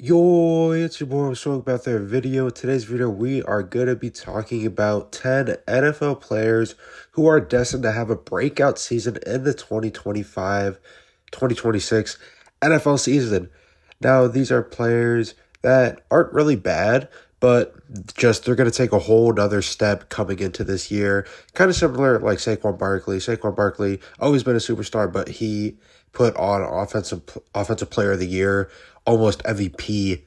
Yo, it's your boy. I'm showing about their video. Today's video, we are going to be talking about 10 NFL players who are destined to have a breakout season in the 2025-2026 NFL season. Now, these are players that aren't really bad, but just they're going to take a whole nother step coming into this year. Kind of similar like Saquon Barkley. Saquon Barkley, always been a superstar, but he put on offensive player of the year, almost MVP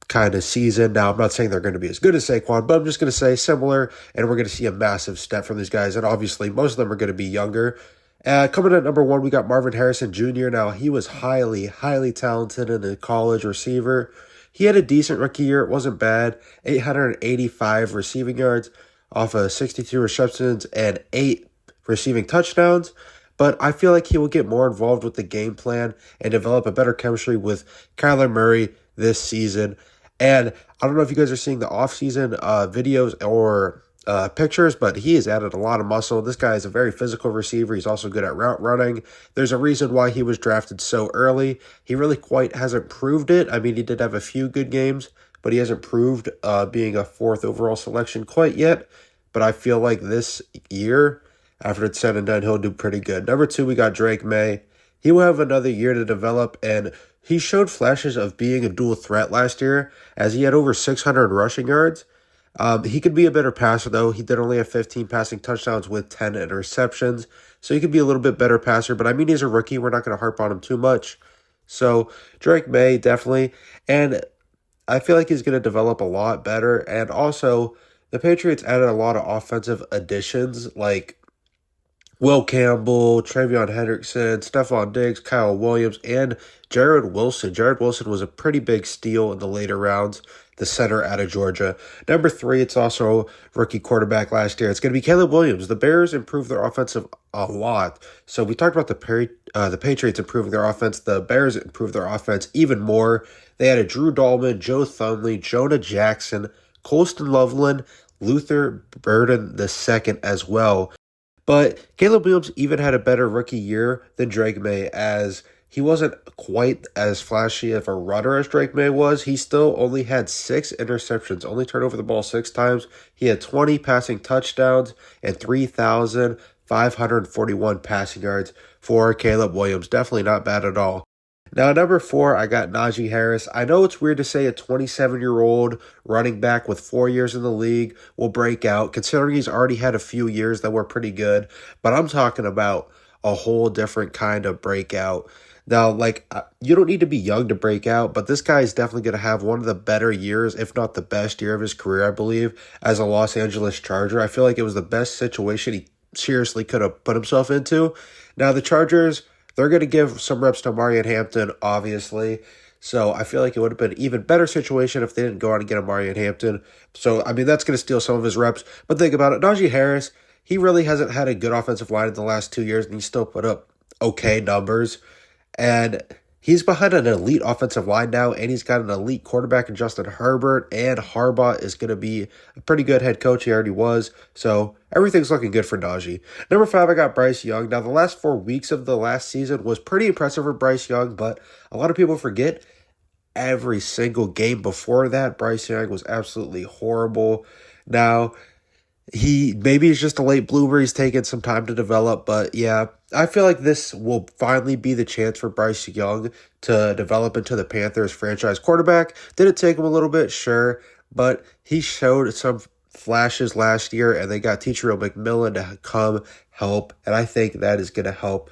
kind of season. Now, I'm not saying they're going to be as good as Saquon, but I'm just going to say similar, and we're going to see a massive step from these guys. And obviously, most of them are going to be younger. Coming at number one, we got Marvin Harrison Jr. Now, he was highly talented in a college receiver. He had a decent rookie year. It wasn't bad. 885 receiving yards off of 62 receptions and 8 receiving touchdowns. But I feel like he will get more involved with the game plan and develop a better chemistry with Kyler Murray this season. And I don't know if you guys are seeing the offseason videos or pictures, but he has added a lot of muscle. This guy is a very physical receiver. He's also good at route running. There's a reason why he was drafted so early. He really quite hasn't proved it. I mean, he did have a few good games, but he hasn't proved being a 4th overall selection quite yet. But I feel like this year, after it's said and done, he'll do pretty good. Number 2, we got Drake May. He will have another year to develop, and he showed flashes of being a dual threat last year, as he had over 600 rushing yards. He could be a better passer, though. He did only have 15 passing touchdowns with 10 interceptions, so he could be a little bit better passer. But I mean, he's a rookie. We're not going to harp on him too much. So Drake May, definitely. And I feel like he's going to develop a lot better. And also, the Patriots added a lot of offensive additions, like Will Campbell, Travion Hendrickson, Stephon Diggs, Kyle Williams, and Jared Wilson. Jared Wilson was a pretty big steal in the later rounds, the center out of Georgia. Number 3, it's also rookie quarterback last year. It's going to be Caleb Williams. The Bears improved their offensive a lot. So we talked about the Patriots improving their offense. The Bears improved their offense even more. They added Drew Dahlman, Joe Thunley, Jonah Jackson, Colston Loveland, Luther Burden II as well. But Caleb Williams even had a better rookie year than Drake May, as he wasn't quite as flashy of a runner as Drake May was. He still only had 6 interceptions, only turned over the ball 6 times. He had 20 passing touchdowns and 3,541 passing yards for Caleb Williams. Definitely not bad at all. Now, number 4, I got Najee Harris. I know it's weird to say a 27-year-old running back with 4 years in the league will break out, considering he's already had a few years that were pretty good. But I'm talking about a whole different kind of breakout. Now, you don't need to be young to break out, but this guy is definitely going to have one of the better years, if not the best year of his career, I believe, as a Los Angeles Charger. I feel like it was the best situation he seriously could have put himself into. Now, the Chargers, they're going to give some reps to Marion Hampton, obviously. So I feel like it would have been an even better situation if they didn't go out and get a Marion Hampton. So, I mean, that's going to steal some of his reps. But think about it. Najee Harris, he really hasn't had a good offensive line in the last 2 years, and he still put up okay numbers. And he's behind an elite offensive line now, and he's got an elite quarterback in Justin Herbert, and Harbaugh is going to be a pretty good head coach. He already was. So everything's looking good for Najee. Number 5, I got Bryce Young. Now, the last 4 weeks of the last season was pretty impressive for Bryce Young, but a lot of people forget every single game before that, Bryce Young was absolutely horrible. Now, he's just a late bloomer. He's taken some time to develop, but yeah, I feel like this will finally be the chance for Bryce Young to develop into the Panthers franchise quarterback. Did it take him a little bit? Sure, but he showed some flashes last year, and they got Teacher McMillan to come help, and I think that is going to help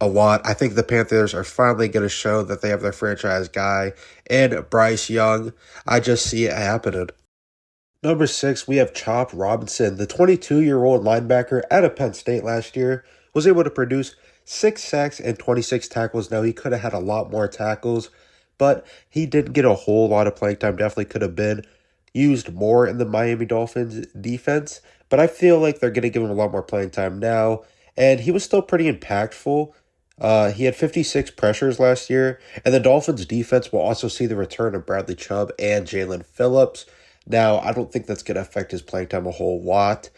a lot. I think the Panthers are finally going to show that they have their franchise guy and Bryce Young. I just see it happening. Number 6, we have Chop Robinson. The 22-year-old linebacker out of Penn State last year was able to produce 6 sacks and 26 tackles. Now, he could have had a lot more tackles, but he didn't get a whole lot of playing time. Definitely could have been used more in the Miami Dolphins defense, but I feel like they're going to give him a lot more playing time now, and he was still pretty impactful. He had 56 pressures last year, and the Dolphins defense will also see the return of Bradley Chubb and Jalen Phillips. Now, I don't think that's going to affect his playing time a whole lot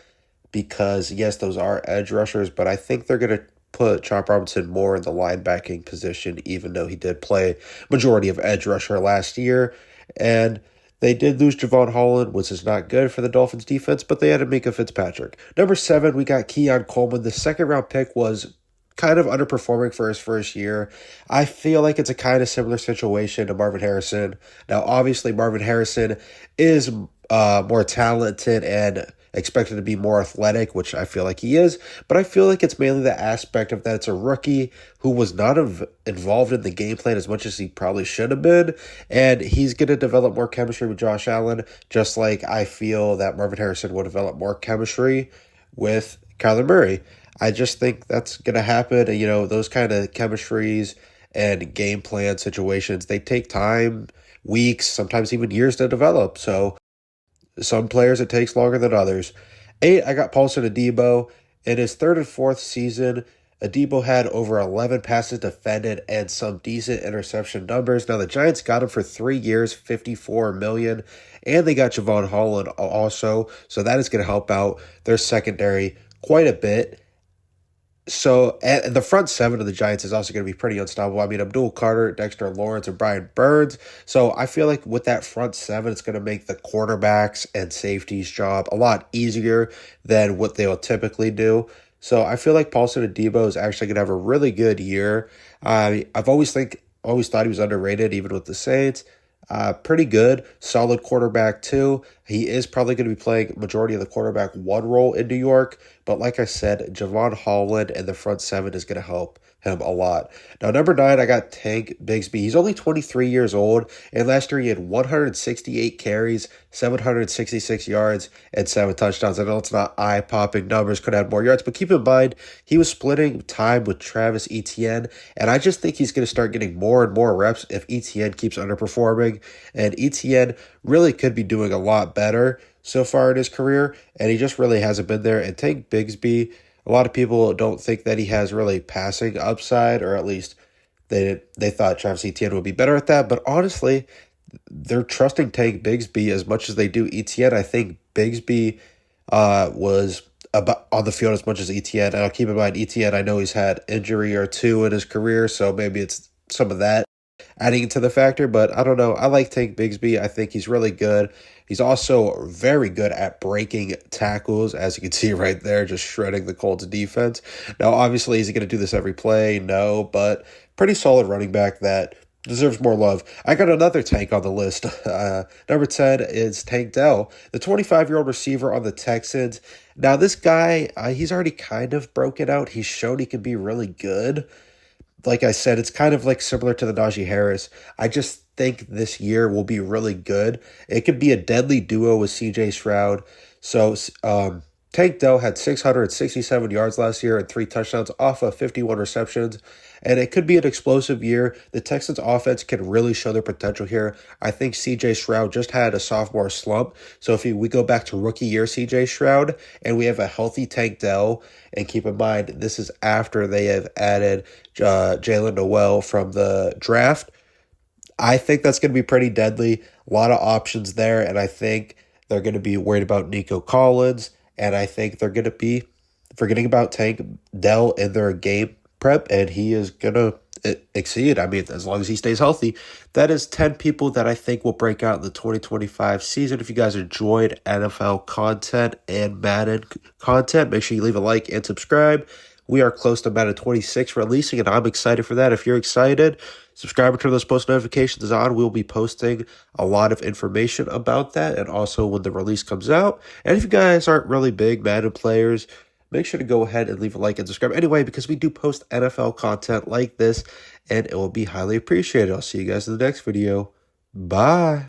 because, yes, those are edge rushers, but I think they're going to put Chop Robinson more in the linebacking position, even though he did play majority of edge rusher last year. And they did lose Javon Holland, which is not good for the Dolphins defense, but they had Minkah Fitzpatrick. Number 7, we got Keon Coleman. The second round pick was kind of underperforming for his first year. I feel like it's a kind of similar situation to Marvin Harrison. Now, obviously, Marvin Harrison is more talented and expected to be more athletic, which I feel like he is, but I feel like it's mainly the aspect of that it's a rookie who was not involved in the game plan as much as he probably should have been, and he's going to develop more chemistry with Josh Allen, just like I feel that Marvin Harrison will develop more chemistry with Kyler Murray. I just think that's going to happen. You know, those kind of chemistries and game plan situations, they take time, weeks, sometimes even years to develop. So some players it takes longer than others. 8, I got Paulson Adebo. In his third and fourth season, Adebo had over 11 passes defended and some decent interception numbers. Now the Giants got him for 3 years, $54 million, and they got Javon Holland also, so that is going to help out their secondary quite a bit. So, and the front 7 of the Giants is also going to be pretty unstoppable. I mean, Abdul Carter, Dexter Lawrence, and Brian Burns. So, I feel like with that front 7, it's going to make the cornerbacks and safeties job a lot easier than what they'll typically do. So, I feel like Paulson Adebo is actually going to have a really good year. I've always thought he was underrated, even with the Saints. Pretty good, solid quarterback too. He is probably going to be playing majority of the quarterback 1 role in New York, but like I said, Javon Holland and the front 7 is going to help him a lot. Now, number 9, I got Tank Bigsby. He's only 23 years old, and last year he had 168 carries, 766 yards, and 7 touchdowns. I know it's not eye-popping numbers, could have more yards, but keep in mind, he was splitting time with Travis Etienne, and I just think he's going to start getting more and more reps if Etienne keeps underperforming, and Etienne really could be doing a lot better so far in his career, and he just really hasn't been there. And Tank Bigsby, a lot of people don't think that he has really passing upside, or at least they thought Travis Etienne would be better at that. But honestly, they're trusting Tank Bigsby as much as they do Etienne. I think Bigsby was about on the field as much as Etienne. And I'll keep in mind, Etienne, I know he's had injury or 2 in his career, so maybe it's some of that adding into the factor, but I don't know. I like Tank Bigsby. I think he's really good. He's also very good at breaking tackles, as you can see right there, just shredding the Colts defense. Now, obviously, is he going to do this every play? No, but pretty solid running back that deserves more love. I got another Tank on the list. Number 10 is Tank Dell, the 25-year-old receiver on the Texans. Now, this guy, he's already kind of broken out. He's shown he can be really good. Like I said, it's kind of like similar to the Najee Harris. I just think this year will be really good. It could be a deadly duo with CJ Stroud. So Tank Dell had 667 yards last year and 3 touchdowns off of 51 receptions. And it could be an explosive year. The Texans offense can really show their potential here. I think CJ Stroud just had a sophomore slump. So if we go back to rookie year CJ Stroud and we have a healthy Tank Dell, and keep in mind, this is after they have added Jalen Noel from the draft, I think that's going to be pretty deadly. A lot of options there, and I think they're going to be worried about Nico Collins, and I think they're going to be forgetting about Tank Dell in their game prep, and he is going to exceed. I mean, as long as he stays healthy. That is 10 people that I think will break out in the 2025 season. If you guys enjoyed NFL content and Madden content, make sure you leave a like and subscribe. We are close to Madden 26 releasing, and I'm excited for that. If you're excited, subscribe and turn those post notifications on. We'll be posting a lot of information about that, and also when the release comes out. And if you guys aren't really big Madden players, make sure to go ahead and leave a like and subscribe anyway, because we do post NFL content like this, and it will be highly appreciated. I'll see you guys in the next video. Bye.